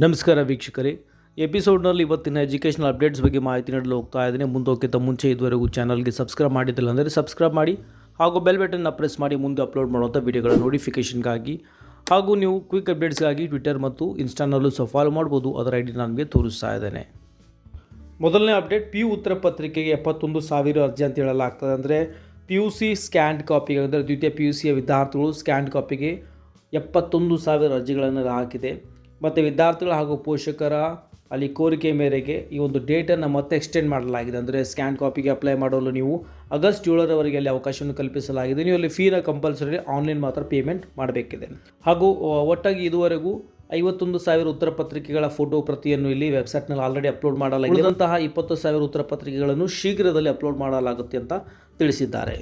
ನಮಸ್ಕಾರ ವೀಕ್ಷಕರೇ, ಎಪಿಸೋಡ್ನಲ್ಲಿ ಇವತ್ತಿನ ಎಜುಕೇಷನಲ್ ಅಪ್ಡೇಟ್ಸ್ ಬಗ್ಗೆ ಮಾಹಿತಿ ನೀಡಲು ಹೋಗ್ತಾ ಇದ್ದೀನಿ. ಮುಂದೋಕ್ಕಿಂತ ಮುಂಚೆ ಇದುವರೆಗೂ ಚಾನಲ್ಗೆ ಸಬ್ಸ್ಕ್ರೈಬ್ ಮಾಡಿದ್ದಿಲ್ಲ ಅಂದರೆ ಸಬ್ಸ್ಕ್ರೈಬ್ ಮಾಡಿ ಹಾಗೂ ಬೆಲ್ ಬಟನ್ನ ಪ್ರೆಸ್ ಮಾಡಿ ಮುಂದೆ ಅಪ್ಲೋಡ್ ಮಾಡುವಂಥ ವಿಡಿಯೋಗಳ ನೋಟಿಫಿಕೇಷನ್ಗಾಗಿ ಹಾಗೂ ನೀವು ಕ್ವಿಕ್ ಅಪ್ಡೇಟ್ಸ್ಗಾಗಿ ಟ್ವಿಟರ್ ಮತ್ತು ಇನ್ಸ್ಟಾನಲ್ಲೂ ಸಹ ಫಾಲೋ ಮಾಡ್ಬೋದು. ಅದರ ಐಡಿ ನನಗೆ ತೋರಿಸ್ತಾ ಇದ್ದೇನೆ. ಮೊದಲನೇ ಅಪ್ಡೇಟ್, PU ಉತ್ತರ ಪತ್ರಿಕೆಗೆ 71,000 ಅರ್ಜಿ ಅಂತ ಹೇಳಲಾಗ್ತದೆ. ಅಂದರೆ PUC ಸ್ಕ್ಯಾನ್ಡ್ ಕಾಪಿಗೆ, ಅಂದರೆ ದ್ವಿತೀಯ PUCಯ ವಿದ್ಯಾರ್ಥಿಗಳು ಸ್ಕ್ಯಾನ್ಡ್ ಕಾಪಿಗೆ 71,000 ಅರ್ಜಿಗಳನ್ನು ಹಾಕಿದೆ. ಮತ್ತು ವಿದ್ಯಾರ್ಥಿಗಳು ಹಾಗೂ ಪೋಷಕರ ಅಲ್ಲಿ ಕೋರಿಕೆ ಮೇರೆಗೆ ಈ ಒಂದು ಡೇಟನ್ನು ಮತ್ತೆ ಎಕ್ಸ್ಟೆಂಡ್ ಮಾಡಲಾಗಿದೆ. ಅಂದರೆ ಸ್ಕ್ಯಾನ್ ಕಾಪಿಗೆ ಅಪ್ಲೈ ಮಾಡಲು ನೀವು ಆಗಸ್ಟ್ 7ರವರೆಗೆ ಅಲ್ಲಿ ಅವಕಾಶವನ್ನು ಕಲ್ಪಿಸಲಾಗಿದೆ. ನೀವು ಅಲ್ಲಿ ಫೀನ ಕಂಪಲ್ಸರಿ ಆನ್ಲೈನ್ ಮಾತ್ರ ಪೇಮೆಂಟ್ ಮಾಡಬೇಕಿದೆ. ಹಾಗೂ ಒಟ್ಟಾಗಿ ಇದುವರೆಗೂ 51,000 ಉತ್ತರ ಪತ್ರಿಕೆಗಳ ಫೋಟೋ ಪ್ರತಿಯನ್ನು ಇಲ್ಲಿ ವೆಬ್ಸೈಟ್ನಲ್ಲಿ ಆಲ್ರೆಡಿ ಅಪ್ಲೋಡ್ ಮಾಡಲಾಗಿದೆ. ಉಳಿದಂತಹ 20,000 ಉತ್ತರ ಪತ್ರಿಕೆಗಳನ್ನು ಶೀಘ್ರದಲ್ಲಿ ಅಪ್ಲೋಡ್ ಮಾಡಲಾಗುತ್ತೆ ಅಂತ ತಿಳಿಸಿದ್ದಾರೆ.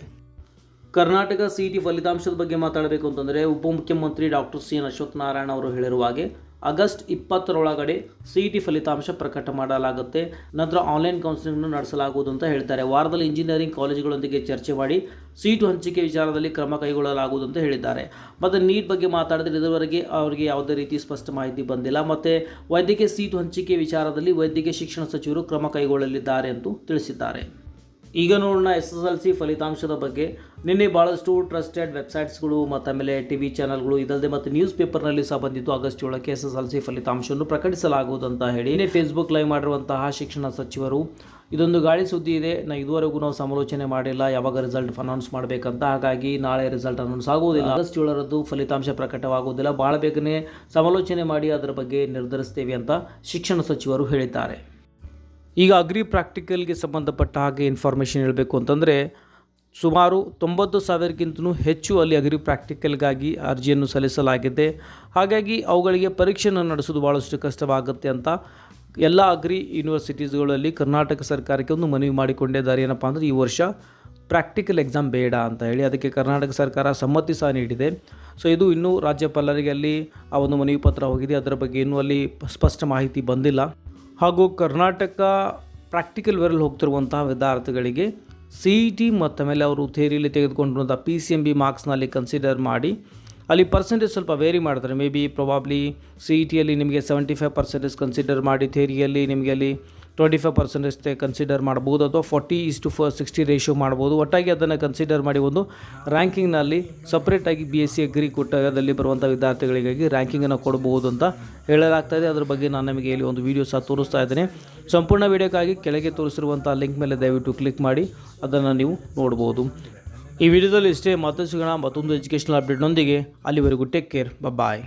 ಕರ್ನಾಟಕ CET ಫಲಿತಾಂಶದ ಬಗ್ಗೆ ಮಾತಾಡಬೇಕು ಅಂತಂದರೆ ಉಪಮುಖ್ಯಮಂತ್ರಿ ಡಾಕ್ಟರ್ ಸಿ ಅಶ್ವತ್ಥನಾರಾಯಣ ಅವರು ಹೇಳಿರುವ ಹಾಗೆ ಆಗಸ್ಟ್ 20ರೊಳಗಡೆ CET ಫಲಿತಾಂಶ ಪ್ರಕಟ ಮಾಡಲಾಗುತ್ತೆ. ನಂತರ ಆನ್ಲೈನ್ ಕೌನ್ಸಿಲಿಂಗ್ನು ನಡೆಸಲಾಗುವುದು ಅಂತ ಹೇಳ್ತಾರೆ. ವಾರದಲ್ಲಿ ಇಂಜಿನಿಯರಿಂಗ್ ಕಾಲೇಜುಗಳೊಂದಿಗೆ ಚರ್ಚೆ ಮಾಡಿ ಸೀಟು ಹಂಚಿಕೆ ವಿಚಾರದಲ್ಲಿ ಕ್ರಮ ಕೈಗೊಳ್ಳಲಾಗುವುದು ಅಂತ ಹೇಳಿದ್ದಾರೆ. ಮತ್ತು ನೀಟ್ ಬಗ್ಗೆ ಮಾತಾಡಿದರೆ ಇದುವರೆಗೆ ಅವರಿಗೆ ಯಾವುದೇ ರೀತಿ ಸ್ಪಷ್ಟ ಮಾಹಿತಿ ಬಂದಿಲ್ಲ. ಮತ್ತು ವೈದ್ಯಕೀಯ ಸೀಟು ಹಂಚಿಕೆ ವಿಚಾರದಲ್ಲಿ ವೈದ್ಯಕೀಯ ಶಿಕ್ಷಣ ಸಚಿವರು ಕ್ರಮ ಕೈಗೊಳ್ಳಲಿದ್ದಾರೆ ಎಂದು ತಿಳಿಸಿದ್ದಾರೆ. ಈಗ ನೋಡೋಣ SSLC ಫಲಿತಾಂಶದ ಬಗ್ಗೆ. ನಿನ್ನೆ ಭಾಳಷ್ಟು ಟ್ರಸ್ಟೆಡ್ ವೆಬ್ಸೈಟ್ಸ್ಗಳು ಮತ್ತು ಆಮೇಲೆ TV ಚಾನಲ್ಗಳು ಇದಲ್ಲದೆ ಮತ್ತು ನ್ಯೂಸ್ ಪೇಪರ್ನಲ್ಲಿ ಸಹ ಬಂದಿತ್ತು ಆಗಸ್ಟ್ 7ಕ್ಕೆ SSLC ಫಲಿತಾಂಶವನ್ನು ಪ್ರಕಟಿಸಲಾಗುವುದು ಅಂತ ಹೇಳಿ. ಇನ್ನೇ ಫೇಸ್ಬುಕ್ ಲೈವ್ ಮಾಡಿರುವಂತಹ ಶಿಕ್ಷಣ ಸಚಿವರು ಇದೊಂದು ಗಾಳಿ ಸುದ್ದಿ ಇದೆ, ಇದುವರೆಗೂ ನಾವು ಸಮಾಲೋಚನೆ ಮಾಡಿಲ್ಲ ಯಾವಾಗ ರಿಸಲ್ಟ್ ಅನೌನ್ಸ್ ಮಾಡಬೇಕಂತ, ಹಾಗಾಗಿ ನಾಳೆ ರಿಸಲ್ಟ್ ಅನೌನ್ಸ್ ಆಗುವುದಿಲ್ಲ. ಆಗಸ್ಟ್ 7ರಂದು ಫಲಿತಾಂಶ ಪ್ರಕಟವಾಗುವುದಿಲ್ಲ, ಭಾಳ ಬೇಗನೆ ಸಮಾಲೋಚನೆ ಮಾಡಿ ಅದರ ಬಗ್ಗೆ ನಿರ್ಧರಿಸ್ತೇವೆ ಅಂತ ಶಿಕ್ಷಣ ಸಚಿವರು ಹೇಳಿದ್ದಾರೆ. ಈಗ ಅಗ್ರಿ ಪ್ರಾಕ್ಟಿಕಲ್ಗೆ ಸಂಬಂಧಪಟ್ಟ ಹಾಗೆ ಇನ್ಫಾರ್ಮೇಷನ್ ಹೇಳಬೇಕು ಅಂತಂದರೆ ಸುಮಾರು 90,000ಕ್ಕಿಂತಲೂ ಹೆಚ್ಚು ಅಲ್ಲಿ ಅಗ್ರಿ ಪ್ರಾಕ್ಟಿಕಲ್ಗಾಗಿ ಅರ್ಜಿಯನ್ನು ಸಲ್ಲಿಸಲಾಗಿದೆ. ಹಾಗಾಗಿ ಅವುಗಳಿಗೆ ಪರೀಕ್ಷೆಯನ್ನು ನಡೆಸೋದು ಭಾಳಷ್ಟು ಕಷ್ಟವಾಗುತ್ತೆ ಅಂತ ಎಲ್ಲ ಅಗ್ರಿ ಯೂನಿವರ್ಸಿಟೀಸ್ಗಳಲ್ಲಿ ಕರ್ನಾಟಕ ಸರ್ಕಾರಕ್ಕೆ ಒಂದು ಮನವಿ ಮಾಡಿಕೊಂಡಿದ್ದಾರೆ. ಏನಪ್ಪ ಅಂದರೆ ಈ ವರ್ಷ ಪ್ರಾಕ್ಟಿಕಲ್ ಎಕ್ಸಾಮ್ ಬೇಡ ಅಂತ ಹೇಳಿ. ಅದಕ್ಕೆ ಕರ್ನಾಟಕ ಸರ್ಕಾರ ಸಮ್ಮತಿ ಸಹ ನೀಡಿದೆ. ಸೊ ಇದು ಇನ್ನೂ ರಾಜ್ಯಪಾಲರಿಗೆ ಅಲ್ಲಿ ಆ ಒಂದು ಮನವಿ ಪತ್ರ ಹೋಗಿದೆ. ಅದರ ಬಗ್ಗೆ ಇನ್ನೂ ಅಲ್ಲಿ ಸ್ಪಷ್ಟ ಮಾಹಿತಿ ಬಂದಿಲ್ಲ. ಹಾಗೂ ಕರ್ನಾಟಕ ಪ್ರಾಕ್ಟಿಕಲ್ ವೇರಲ್ಲಿ ಹೋಗ್ತಿರುವಂತಹ ವಿದ್ಯಾರ್ಥಿಗಳಿಗೆ CET ಮತ್ತು ಆಮೇಲೆ ಅವರು ಥಿಯರಿಯಲ್ಲಿ ತೆಗೆದುಕೊಂಡಿರುವಂಥ PCMB ಮಾರ್ಕ್ಸ್ನಲ್ಲಿ ಕನ್ಸಿಡರ್ ಮಾಡಿ ಅಲ್ಲಿ ಪರ್ಸೆಂಟೇಜ್ ಸ್ವಲ್ಪ ವೇರಿ ಮಾಡ್ತಾರೆ. ಮೇ ಬಿ ಪ್ರೊಬಾಬ್ಲಿ CETಯಲ್ಲಿ ನಿಮಗೆ 75% ಕನ್ಸಿಡರ್ ಮಾಡಿ, ಥಿಯರಿಯಲ್ಲಿ ನಿಮಗೆ ಅಲ್ಲಿ 25% ಕನ್ಸಿಡರ್ ಮಾಡ್ಬೋದು, ಅಥವಾ 40:60 ರೇಷಿಯೋ ಮಾಡ್ಬೋದು. ಒಟ್ಟಾಗಿ ಅದನ್ನು ಕನ್ಸಿಡರ್ ಮಾಡಿ ಒಂದು ರ್ಯಾಂಕಿಂಗ್ನಲ್ಲಿ ಸಪ್ರೇಟಾಗಿ BSc ಅಗ್ರಿ ಕೋಟಾದಲ್ಲಿ ಬರುವಂಥ ವಿದ್ಯಾರ್ಥಿಗಳಿಗಾಗಿ ರ್ಯಾಂಕಿಂಗನ್ನು ಕೊಡಬಹುದು ಅಂತ ಹೇಳಲಾಗ್ತಾಯಿದೆ. ಅದ್ರ ಬಗ್ಗೆ ನಾನು ನಿಮಗೆ ಇಲ್ಲಿ ಒಂದು ವೀಡಿಯೋ ಸಹ ತೋರಿಸ್ತಾ ಇದ್ದೇನೆ. ಸಂಪೂರ್ಣ ವೀಡಿಯೋಕ್ಕಾಗಿ ಕೆಳಗೆ ತೋರಿಸಿರುವಂಥ ಲಿಂಕ್ ಮೇಲೆ ದಯವಿಟ್ಟು ಕ್ಲಿಕ್ ಮಾಡಿ ಅದನ್ನು ನೀವು ನೋಡ್ಬೋದು. ಈ ವಿಡಿಯೋದಲ್ಲಿ ಇಷ್ಟೇ. ಮತ್ತೆ ಸಿಗೋಣ ಮತ್ತೊಂದು ಎಜುಕೇಷನಲ್ ಅಪ್ಡೇಟ್ನೊಂದಿಗೆ. ಅಲ್ಲಿವರೆಗೂ ಟೇಕ್ ಕೇರ್, ಬಾಯ್.